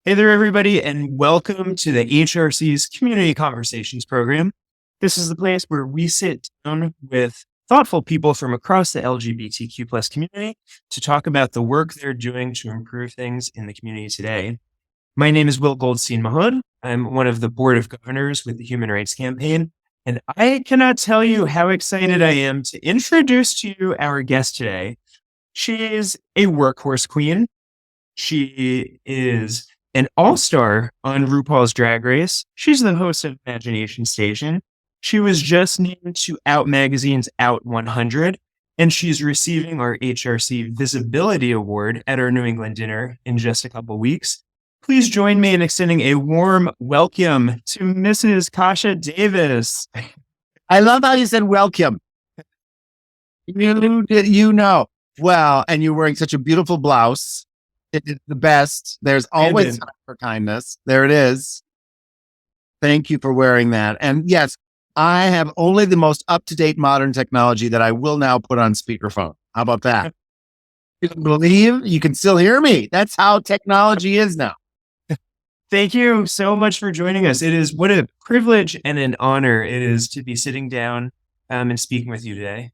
Hey there, everybody, and welcome to the HRC's Community Conversations program. This is the place where we sit down with thoughtful people from across the LGBTQ plus community to talk about the work they're doing to improve things in the community today. My name is Will Goldstein Mahmood. I'm one of the board of governors with the Human Rights Campaign, and I cannot tell you how excited I am to introduce to you our guest today. She is a workhorse queen. She is an all-star on RuPaul's Drag Race. She's the host of Imagination Station. She was just named to Out Magazine's Out 100, and she's receiving our HRC Visibility Award at our New England dinner in just a couple weeks. Please join me in extending a warm welcome to Mrs. Kasha Davis. I love how you said welcome. You know. Well, and you're wearing such a beautiful blouse. It is the best. There's always time for kindness. There it is. Thank you for wearing that. And yes, I have only the most up-to-date modern technology that I will now put on speakerphone. How about that? You can believe you can still hear me. That's how technology is now. Thank you so much for joining us. What a privilege and an honor it is to be sitting down and speaking with you today.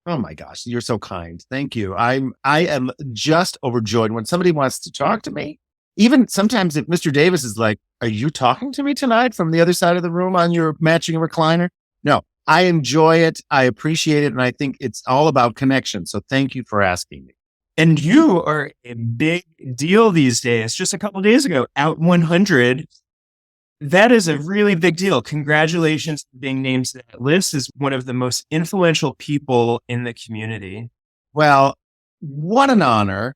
Oh my gosh, you're so kind. Thank you. I am just overjoyed when somebody wants to talk to me. Even sometimes if Mr. Davis is like, are you talking to me tonight from the other side of the room on your matching recliner? No, I enjoy it. I appreciate it. And I think it's all about connection. So thank you for asking me. And you are a big deal these days. Just a couple of days ago, Out 100. That is a really big deal. Congratulations for being named to that list as one of the most influential people in the community. Well, what an honor.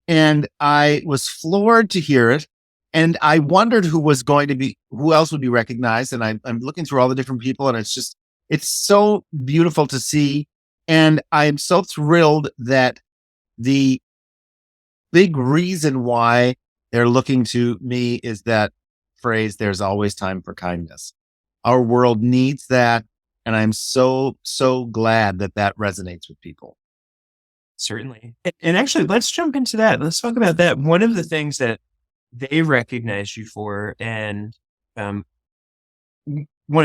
And I was floored to hear it. And I wondered who else would be recognized. And I'm looking through all the different people, and it's so beautiful to see. And I'm so thrilled that the big reason why they're looking to me is that phrase, there's always time for kindness. Our world needs that. And I'm so glad that resonates with people. Certainly. And actually, let's jump into that. Let's talk about that. One of the things that they recognize you for, and one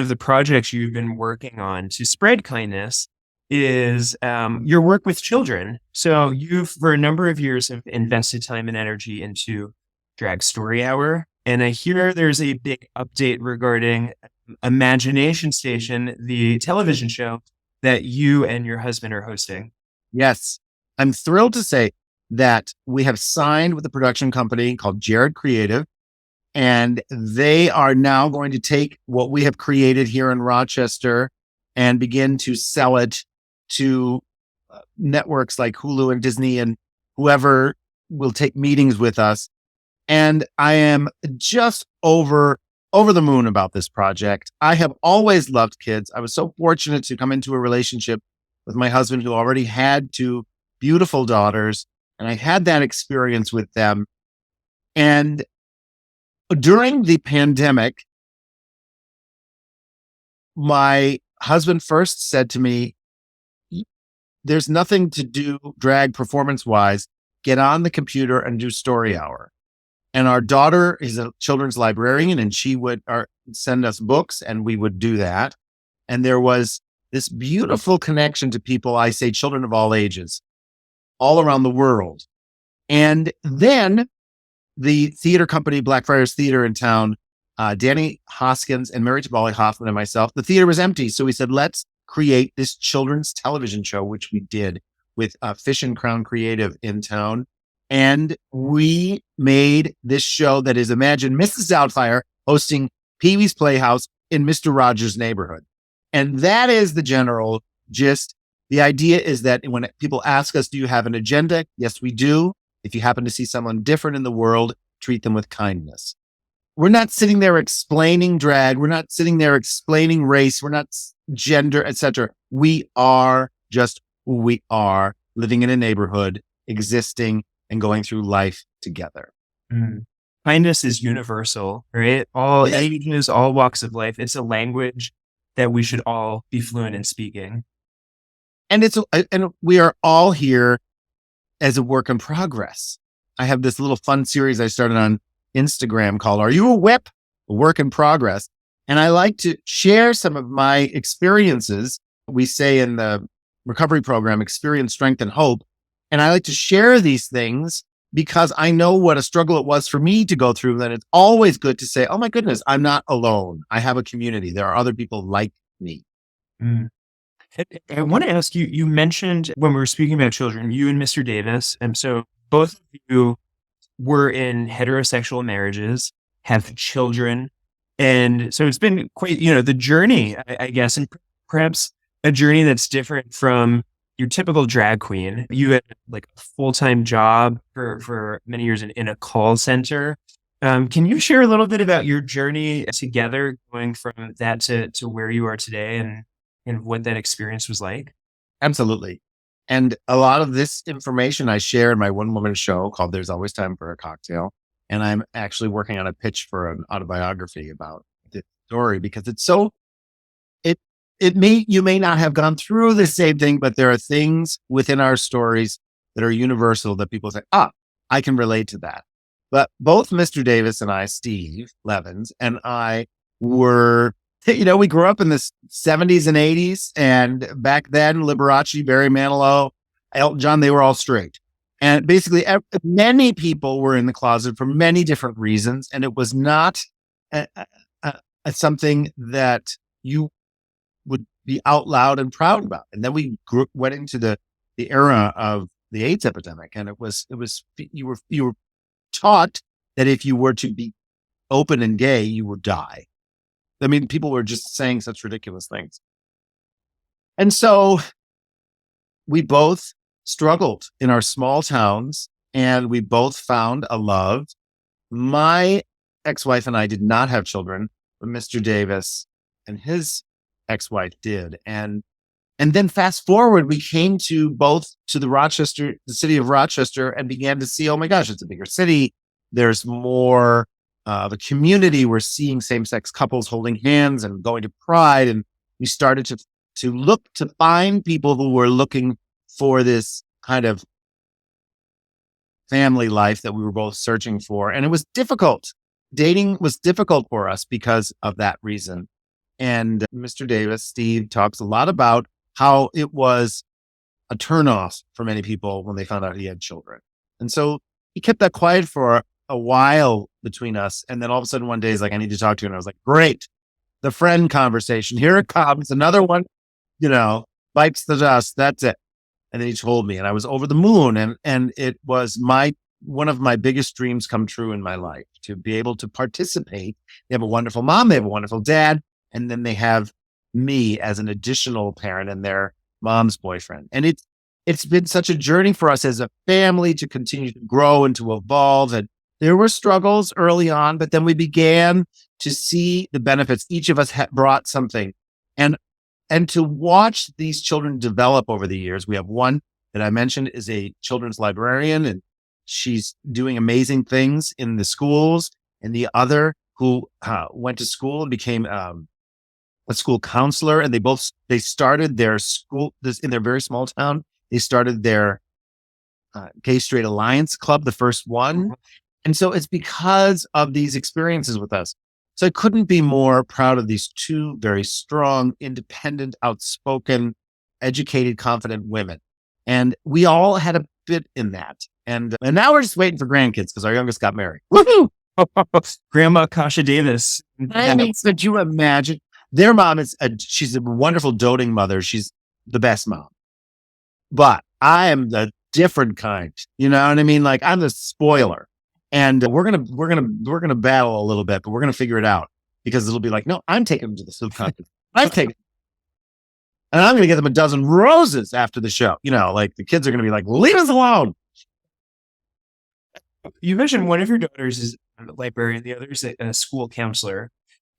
of the projects you've been working on to spread kindness is your work with children. So you've, for a number of years, have invested time and energy into Drag Story Hour. And I hear there's a big update regarding Imagination Station, the television show that you and your husband are hosting. Yes. I'm thrilled to say that we have signed with a production company called Jared Creative, and they are now going to take what we have created here in Rochester and begin to sell it to networks like Hulu and Disney and whoever will take meetings with us. And I am just over the moon about this project. I have always loved kids. I was so fortunate to come into a relationship with my husband who already had two beautiful daughters. And I had that experience with them. And during the pandemic, my husband first said to me, there's nothing to do drag performance wise. Get on the computer and do Story Hour. And our daughter is a children's librarian, and she would send us books, and we would do that. And there was this beautiful connection to people, I say children of all ages, all around the world. And then the theater company, Blackfriars Theater in town, Danny Hoskins and Mary Tabali Hoffman and myself, the theater was empty. So we said, let's create this children's television show, which we did with Fish and Crown Creative in town. And we made this show that is, imagine Mrs. Doubtfire hosting Pee-wee's Playhouse in Mr. Rogers' neighborhood. And that is the general gist. The idea is that when people ask us, do you have an agenda? Yes, we do. If you happen to see someone different in the world, treat them with kindness. We're not sitting there explaining drag. We're not sitting there explaining race. We're not gender, etc. We are just who we are, living in a neighborhood, existing and going through life together. Kindness is universal, right? All ages, all walks of life. It's a language that we should all be fluent in speaking. And we are all here as a work in progress. I have this little fun series I started on Instagram called Are You a Whip? A Work in Progress. And I like to share some of my experiences. We say in the recovery program, experience, strength, and hope. And I like to share these things because I know what a struggle it was for me to go through. And it's always good to say, oh my goodness, I'm not alone. I have a community. There are other people like me. Mm. I want to ask you, you mentioned when we were speaking about children, you and Mr. Davis, and so both of you were in heterosexual marriages, have children. And so it's been quite, the journey, I guess, and perhaps a journey that's different from your typical drag queen. You had like a full-time job for many years in a call center. Can you share a little bit about your journey together, going from that to where you are today and what that experience was like? Absolutely. And a lot of this information I share in my one-woman show called There's Always Time for a Cocktail. And I'm actually working on a pitch for an autobiography about this story because it's so, you may not have gone through the same thing, but there are things within our stories that are universal that people say, I can relate to that. But both Mr. Davis and I, Steve Levins, and I were, we grew up in the 70s and 80s. And back then, Liberace, Barry Manilow, Elton John, they were all straight. And basically, many people were in the closet for many different reasons. And it was not something that you would be out loud and proud about. And then we went into the era of the AIDS epidemic. And you were taught that if you were to be open and gay, you would die. I mean, people were just saying such ridiculous things. And so we both struggled in our small towns and we both found a love. My ex-wife and I did not have children, but Mr. Davis and his ex-wife did. And then fast forward, we came to the city of Rochester and began to see, oh my gosh, it's a bigger city. There's more of a community. We're seeing same-sex couples holding hands and going to Pride. And we started to look to find people who were looking for this kind of family life that we were both searching for. And it was difficult. Dating was difficult for us because of that reason. And Mr. Davis, Steve, talks a lot about how it was a turnoff for many people when they found out he had children. And so he kept that quiet for a while between us. And then all of a sudden one day he's like, I need to talk to you. And I was like, great. The friend conversation. Here it comes. Another one, bites the dust. That's it. And then he told me and I was over the moon. And it was one of my biggest dreams come true in my life to be able to participate. They have a wonderful mom. They have a wonderful dad. And then they have me as an additional parent and their mom's boyfriend. And it's been such a journey for us as a family to continue to grow and to evolve. And there were struggles early on, but then we began to see the benefits. Each of us brought something and to watch these children develop over the years. We have one that I mentioned is a children's librarian and she's doing amazing things in the schools. And the other who went to school and became a school counselor. And they started their school in their very small town. They started their Gay Straight Alliance Club, the first one. And so it's because of these experiences with us. So I couldn't be more proud of these two very strong, independent, outspoken, educated, confident women. And we all had a bit in that. And now we're just waiting for grandkids because our youngest got married. Woohoo! Grandma Kasha Davis. I mean, could you imagine? Their mom she's a wonderful doting mother. She's the best mom. But I am the different kind. You know what I mean? Like I'm the spoiler. And we're gonna battle a little bit, but we're gonna figure it out because it'll be like, no, I'm taking them to the subconscious. I'm taking, and I'm gonna get them a dozen roses after the show. Like the kids are gonna be like, leave us alone. You mentioned one of your daughters is a librarian, the other is a school counselor.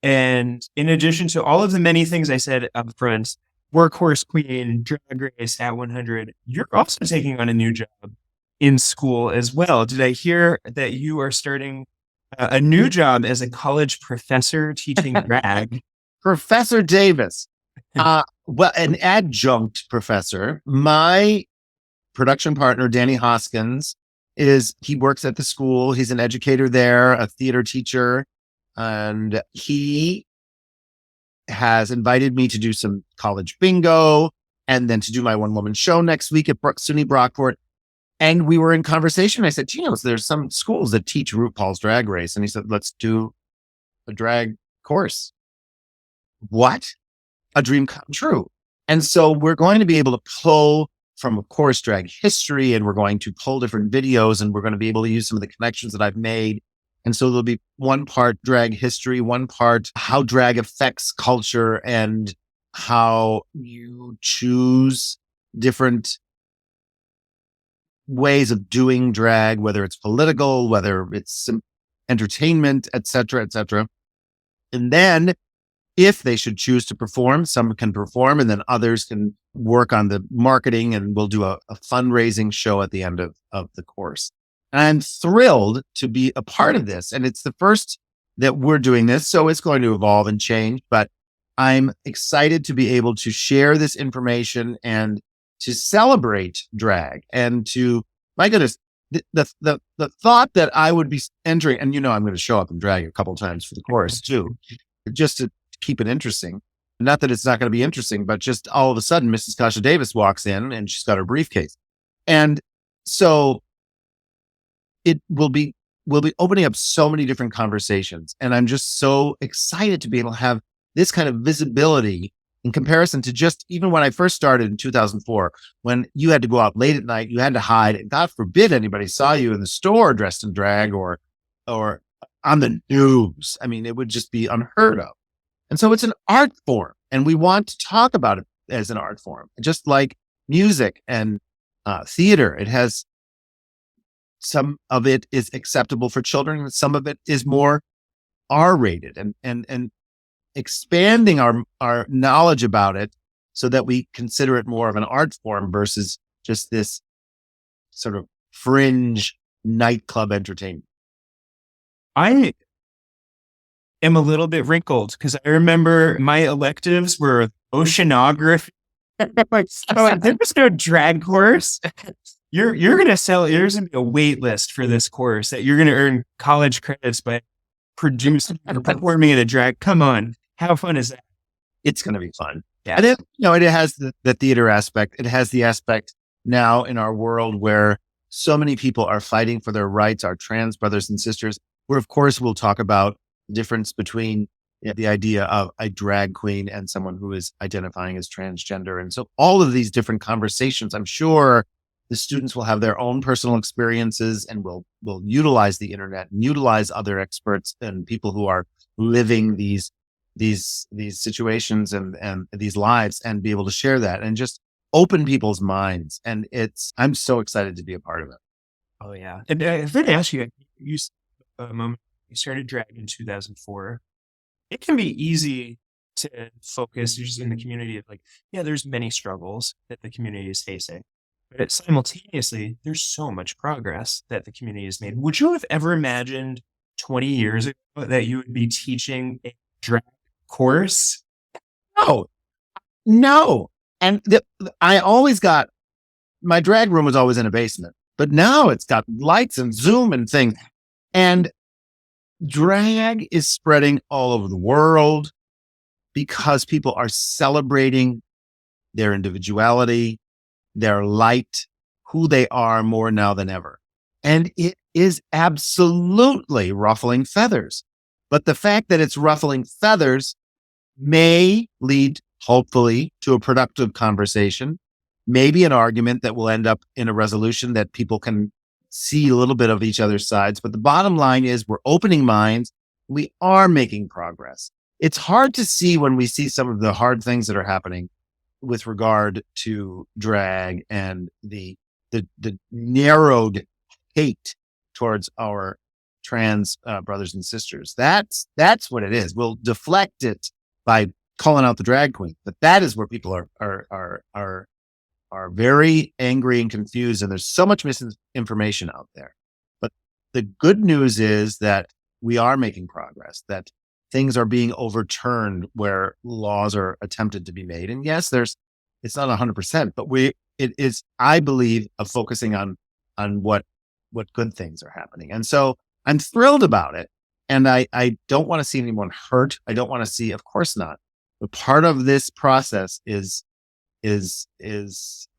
And in addition to all of the many things I said up front, workhorse queen, drag race at 100, you're also taking on a new job in school as well. Did I hear that you are starting a new job as a college professor teaching drag? Professor Davis. Well, an adjunct professor. My production partner, Danny Hoskins, is he works at the school. He's an educator there, a theater teacher, and he has invited me to do some college bingo and then to do my one woman show next week at SUNY Brockport. And we were in conversation. I said, there's some schools that teach RuPaul's Drag Race. And he said, let's do a drag course. What? A dream come true. And so we're going to be able to pull from, of course, drag history, and we're going to pull different videos, and we're going to be able to use some of the connections that I've made. And so there'll be one part drag history, one part how drag affects culture and how you choose different ways of doing drag, whether it's political, whether it's entertainment, et cetera, et cetera. And then if they should choose to perform, some can perform, and then others can work on the marketing, and we'll do a fundraising show at the end of the course. And I'm thrilled to be a part of this. And it's the first that we're doing this. So it's going to evolve and change, but I'm excited to be able to share this information and to celebrate drag and to, my goodness, the thought that I would be entering, and I'm going to show up in drag a couple of times for the course too, just to keep it interesting. Not that it's not going to be interesting, but just all of a sudden, Mrs. Kasha Davis walks in and she's got her briefcase. And so it will be, we'll be opening up so many different conversations. And I'm just so excited to be able to have this kind of visibility in comparison to just even when I first started in 2004, when you had to go out late at night, you had to hide, and God forbid anybody saw you in the store dressed in drag or on the news. I mean, it would just be unheard of. And so it's an art form, and we want to talk about it as an art form, just like music and theater. It has, some of it is acceptable for children, and some of it is more R-rated, and expanding our knowledge about it so that we consider it more of an art form versus just this sort of fringe nightclub entertainment. I am a little bit wrinkled because I remember my electives were oceanography. There was no drag course. You're going to sell, there's going to be a wait list for this course that you're going to earn college credits by producing or performing in a drag. Come on. How fun is that? It's going to be fun. Yeah. And it has the theater aspect. It has the aspect now in our world where so many people are fighting for their rights, our trans brothers and sisters, where of course we'll talk about the difference between the idea of a drag queen and someone who is identifying as transgender. And so all of these different conversations, I'm sure the students will have their own personal experiences and will utilize the internet and utilize other experts and people who are living these situations and these lives and be able to share that and just open people's minds. And I'm so excited to be a part of it. Oh yeah. And if I ask you, you started drag in 2004. It can be easy to focus just in the community of like, yeah, there's many struggles that the community is facing, but simultaneously, there's so much progress that the community has made. Would you have ever imagined 20 years ago that you would be teaching a drag course? No. And I always got, my drag room was always in a basement, but now it's got lights and Zoom and things. And drag is spreading all over the world because people are celebrating their individuality, their light, who they are more now than ever. And it is absolutely ruffling feathers. But the fact that it's ruffling feathers may lead, hopefully, to a productive conversation, maybe an argument that will end up in a resolution that people can see a little bit of each other's sides. But the bottom line is we're opening minds. We are making progress. It's hard to see when we see some of the hard things that are happening with regard to drag and the narrowed hate towards our trans brothers and sisters. That's what it is. We'll deflect it by calling out the drag queen, but that is where people are very angry and confused, and there's so much misinformation out there. But the good news is that we are making progress, that things are being overturned where laws are attempted to be made. And yes, it's not 100%, but it is, I believe, of focusing on what what good things are happening. And so I'm thrilled about it. And I don't want to see anyone hurt. I don't want to see, of course not. But part of this process is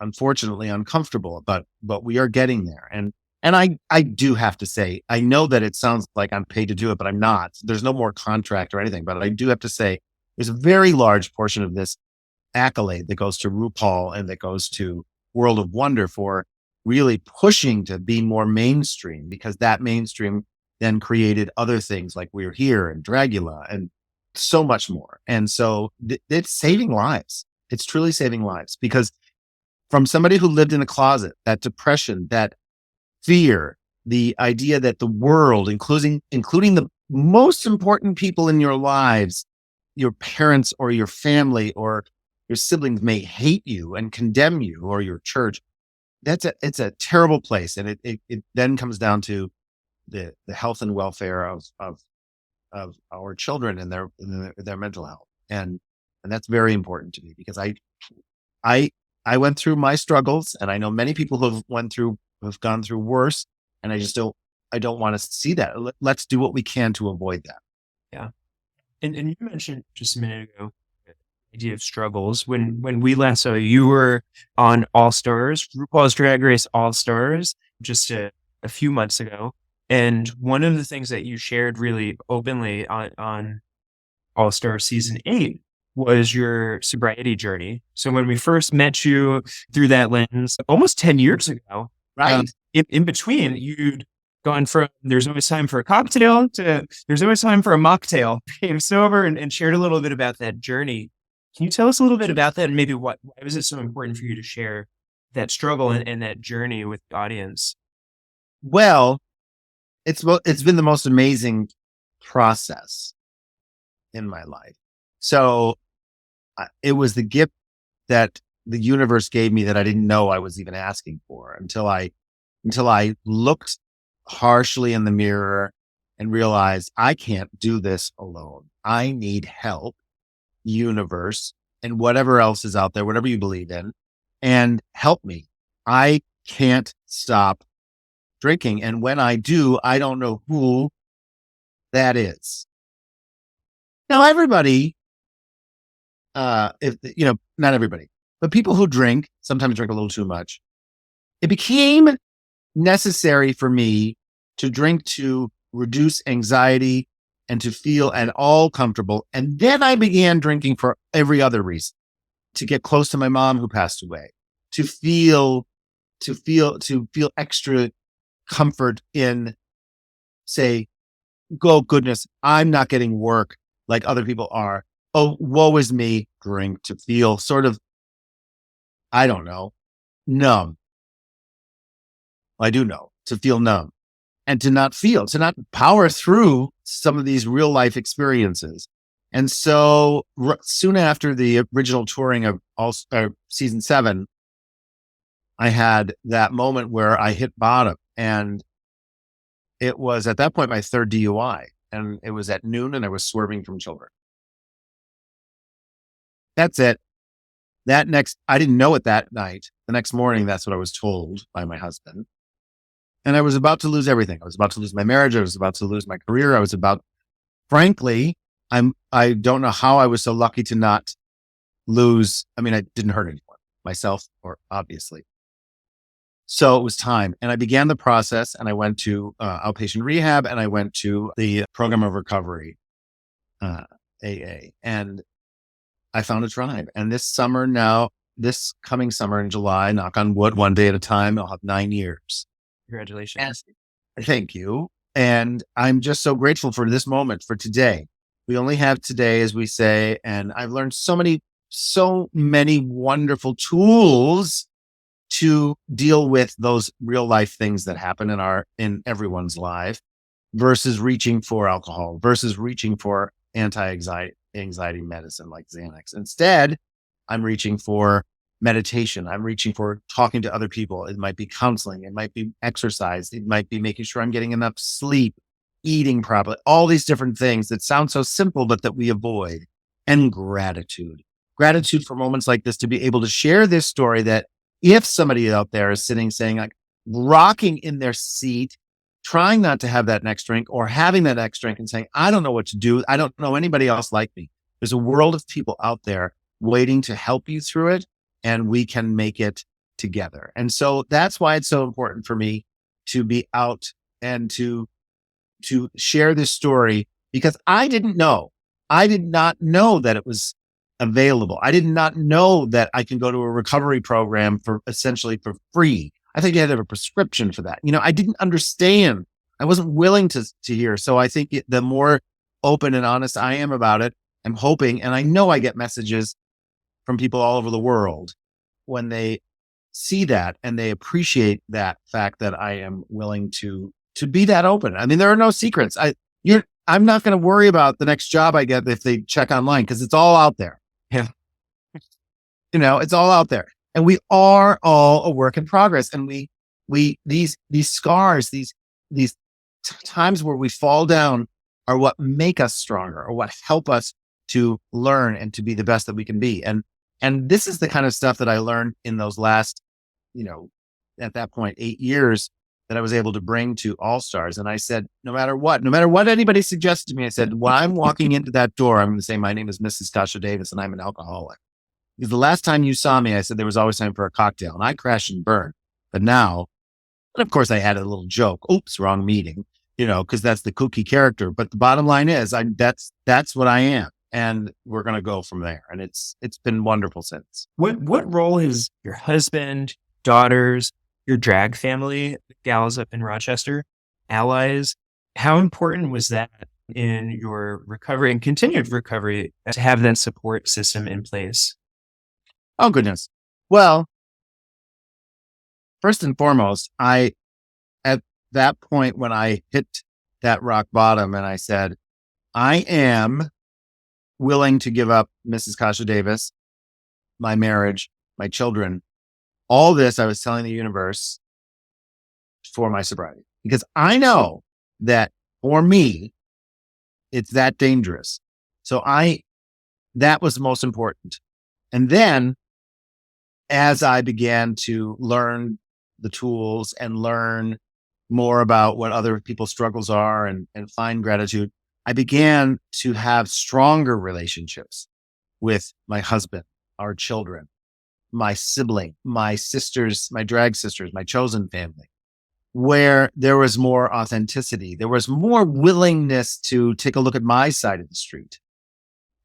unfortunately uncomfortable, but we are getting there. And I do have to say, I know that it sounds like I'm paid to do it, but I'm not. There's no more contract or anything, but I do have to say there's a very large portion of this accolade that goes to RuPaul and that goes to World of Wonder for really pushing to be more mainstream, because that mainstream then created other things like We're Here and Dragula and so much more. And so it's saving lives. It's truly saving lives, because from somebody who lived in a closet, that depression, that fear, the idea that the world, including the most important people in your lives, your parents or your family or your siblings, may hate you and condemn you, or your church. It's a terrible place. And it then comes down to the health and welfare of our children and their mental health. And that's very important to me, because I went through my struggles, and I know many people who've gone through worse. And I don't want to see that. Let's do what we can to avoid that. Yeah. And you mentioned just a minute ago the idea of struggles. When we last saw you, you were on All Stars, RuPaul's Drag Race All Stars, just a few months ago. And one of the things that you shared really openly on All Star Season 8 was your sobriety journey. So when we first met you through that lens, almost 10 years ago, Right. In between, you'd gone from there's always time for a cocktail to there's always time for a mocktail. Came sober and shared a little bit about that journey. Can you tell us a little bit about that, and maybe why was it so important for you to share that struggle and that journey with the audience? Well, it's been the most amazing process in my life. So it was the gift that the universe gave me that I didn't know I was even asking for until I looked harshly in the mirror and realized I can't do this alone. I need help, universe, and whatever else is out there, whatever you believe in, and help me. I can't stop drinking. And when I do, I don't know who that is. Now, everybody, not everybody, but people who drink sometimes drink a little too much. It became necessary for me to drink to reduce anxiety and to feel at all comfortable. And then I began drinking for every other reason: to get close to my mom who passed away, to feel extra comfort in, say, oh goodness, I'm not getting work like other people are. Oh, woe is me. Drink to feel sort of, I don't know, numb. I do know, to feel numb and to not power through some of these real life experiences. And so soon after the original touring of season 7, I had that moment where I hit bottom, and it was at that point my third DUI, and it was at noon, and I was swerving from children. That's it. I didn't know it that night. The next morning, that's what I was told by my husband. And I was about to lose everything. I was about to lose my marriage. I was about to lose my career. Frankly, I don't know how I was so lucky to not lose. I mean, I didn't hurt anyone, myself, or obviously. So it was time. And I began the process, and I went to outpatient rehab, and I went to the program of recovery, AA. And I found a tribe. And this coming summer in July, knock on wood, one day at a time, I'll have 9 years. Congratulations. And thank you. And I'm just so grateful for this moment, for today. We only have today, as we say. And I've learned so many wonderful tools to deal with those real life things that happen in everyone's life, versus reaching for alcohol, versus reaching for anti-anxiety medicine like Xanax. Instead, I'm reaching for meditation. I'm reaching for talking to other people. It might be counseling. It might be exercise. It might be making sure I'm getting enough sleep, eating properly, all these different things that sound so simple, but that we avoid. And gratitude for moments like this, to be able to share this story, that if somebody out there is sitting saying like, rocking in their seat, trying not to have that next drink or having that next drink and saying, I don't know what to do. I don't know anybody else like me. There's a world of people out there waiting to help you through it, and we can make it together. And so that's why it's so important for me to be out and to share this story, because I did not know that it was available. I did not know that I can go to a recovery program for essentially for free. I think you had to have a prescription for that. I didn't understand. I wasn't willing to hear. So I think the more open and honest I am about it, I'm hoping, and I know I get messages from people all over the world when they see that and they appreciate that fact that I am willing to be that open. I mean, there are no secrets. I'm not going to worry about the next job I get if they check online, because it's all out there. Yeah. It's all out there, and we are all a work in progress. And these scars, these times where we fall down are what make us stronger, or what help us to learn and to be the best that we can be. And this is the kind of stuff that I learned in those last, at that point, 8 years, that I was able to bring to All Stars. And I said, no matter what anybody suggested to me, I said, when I'm walking into that door, I'm going to say, my name is Mrs. Kasha Davis and I'm an alcoholic. Because the last time you saw me, I said there was always time for a cocktail, and I crashed and burned. But now, and of course I had a little joke. Oops, wrong meeting, because that's the kooky character. But the bottom line is that's what I am. And we're going to go from there. And it's been wonderful since. What role has your husband, daughters, your drag family, the gals up in Rochester, allies, how important was that in your recovery and continued recovery to have that support system in place? Oh, goodness. Well, first and foremost, at that point when I hit that rock bottom and I said, I am willing to give up Mrs. Kasha Davis, my marriage, my children, all this I was telling the universe for my sobriety, because I know that for me, it's that dangerous. So that was most important. And then as I began to learn the tools and learn more about what other people's struggles are and find gratitude, I began to have stronger relationships with my husband, our children, my sibling, my sisters, my drag sisters, my chosen family, where there was more authenticity. There was more willingness to take a look at my side of the street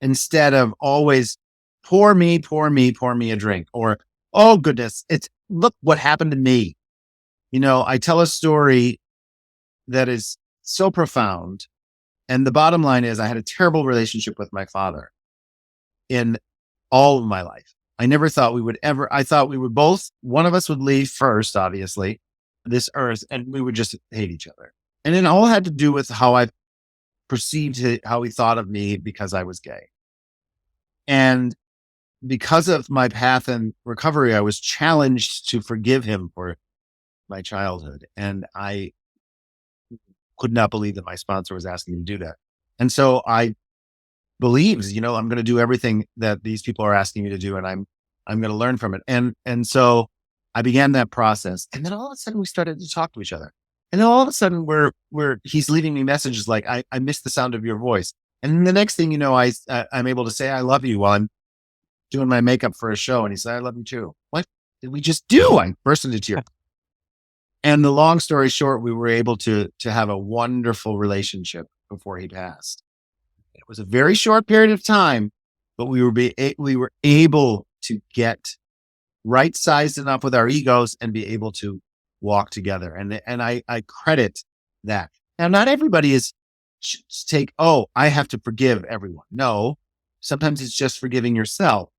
instead of always pour me a drink, or, oh goodness, look what happened to me. I tell a story that is so profound. And the bottom line is I had a terrible relationship with my father in all of my life. I never thought I thought we would both, one of us would leave first, obviously, this earth, and we would just hate each other. And it all had to do with how I perceived how he thought of me because I was gay. And because of my path in recovery, I was challenged to forgive him for my childhood. And I could not believe that my sponsor was asking me to do that. And so I believed, I'm going to do everything that these people are asking me to do, and I'm going to learn from it. And so I began that process. And then all of a sudden we started to talk to each other. And then all of a sudden he's leaving me messages like, I miss the sound of your voice. And the next thing you know, I'm able to say, I love you while I'm doing my makeup for a show. And he said, I love you too. What did we just do? I burst into tears. And the long story short, we were able to have a wonderful relationship before he passed. It was a very short period of time, but we were able to get right sized enough with our egos and be able to walk together. And I credit that. Now, not everybody I have to forgive everyone. No, sometimes it's just forgiving yourself,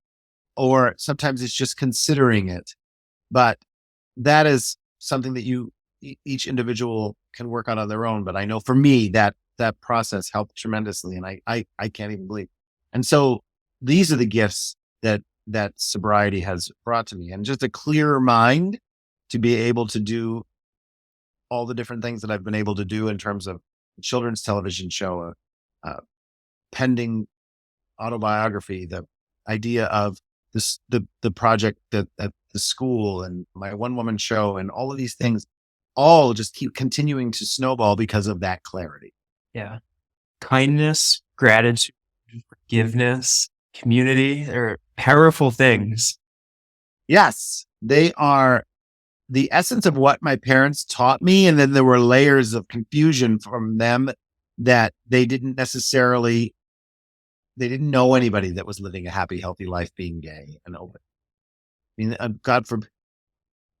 or sometimes it's just considering it. But that is something that each individual can work on their own. But I know for me that process helped tremendously, and I can't even believe. And so these are the gifts that sobriety has brought to me, and just a clearer mind to be able to do all the different things that I've been able to do in terms of a children's television show, a pending autobiography, the idea of the project at the school, and my one woman show, and all of these things. all just keep continuing to snowball because of that clarity. Yeah. Kindness, gratitude, forgiveness, community are powerful things. Yes, they are the essence of what my parents taught me. And then there were layers of confusion from them that they didn't know anybody that was living a happy, healthy life being gay and open. I mean, God forbid.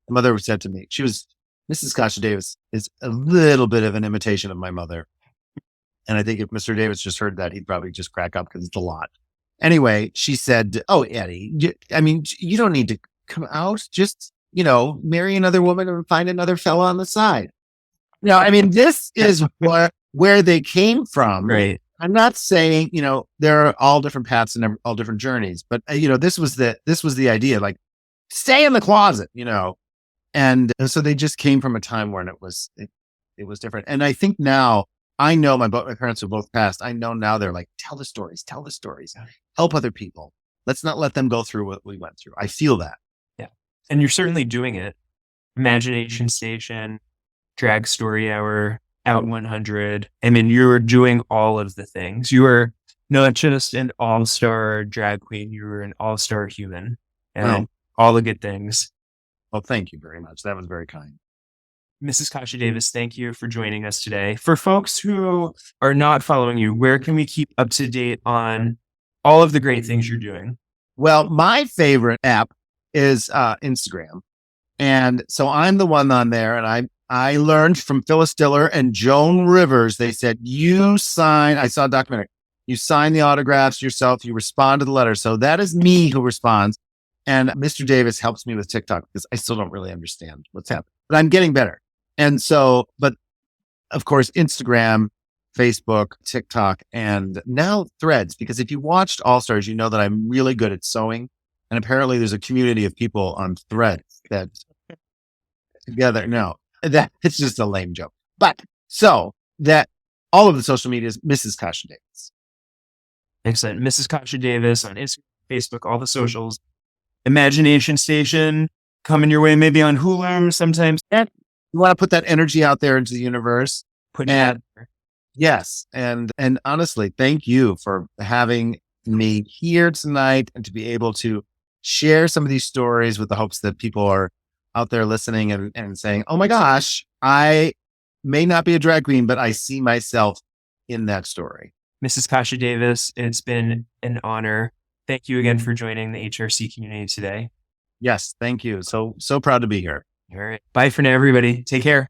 My mother said to me, Mrs. Kasha Davis is a little bit of an imitation of my mother. And I think if Mr. Davis just heard that, he'd probably just crack up because it's a lot. Anyway, she said, "Oh, Eddie, you don't need to come out. Just, marry another woman and find another fella on the side." This is where they came from. Right. I'm not saying, there are all different paths and all different journeys, but this was the idea, like, stay in the closet, and so they just came from a time when it was different. And I think now I know my parents were both passed. I know now they're like, tell the stories, help other people. Let's not let them go through what we went through. I feel that. Yeah. And you're certainly doing it. Imagination Station, Drag Story Hour, Out 100. I mean, you're doing all of the things. You are not just an all-star drag queen. You were an all-star human and all the good things. Well, thank you very much. That was very kind. Mrs. Kasha Davis, thank you for joining us today. For folks who are not following you, where can we keep up to date on all of the great things you're doing? Well, my favorite app is Instagram. And so I'm the one on there, and I learned from Phyllis Diller and Joan Rivers. They said, I saw a documentary, you sign the autographs yourself, you respond to the letter. So that is me who responds. And Mr. Davis helps me with TikTok because I still don't really understand what's happening, but I'm getting better. And so, but of course, Instagram, Facebook, TikTok, and now Threads, because if you watched All Stars, you know that I'm really good at sewing. And apparently there's a community of people on Threads that together. No, that it's just a lame joke. But so that all of the social media is Mrs. Kasha Davis. Excellent. Mrs. Kasha Davis on Instagram, Facebook, all the socials. Imagination Station coming your way, maybe on Hulu sometimes. You want to put that energy out there into the universe. Yes. And honestly, thank you for having me here tonight and to be able to share some of these stories with the hopes that people are out there listening and saying, oh my gosh, I may not be a drag queen, but I see myself in that story. Mrs. Kasha Davis, it's been an honor. Thank you again for joining the HRC community today. Yes, thank you. So proud to be here. All right. Bye for now, everybody. Take care.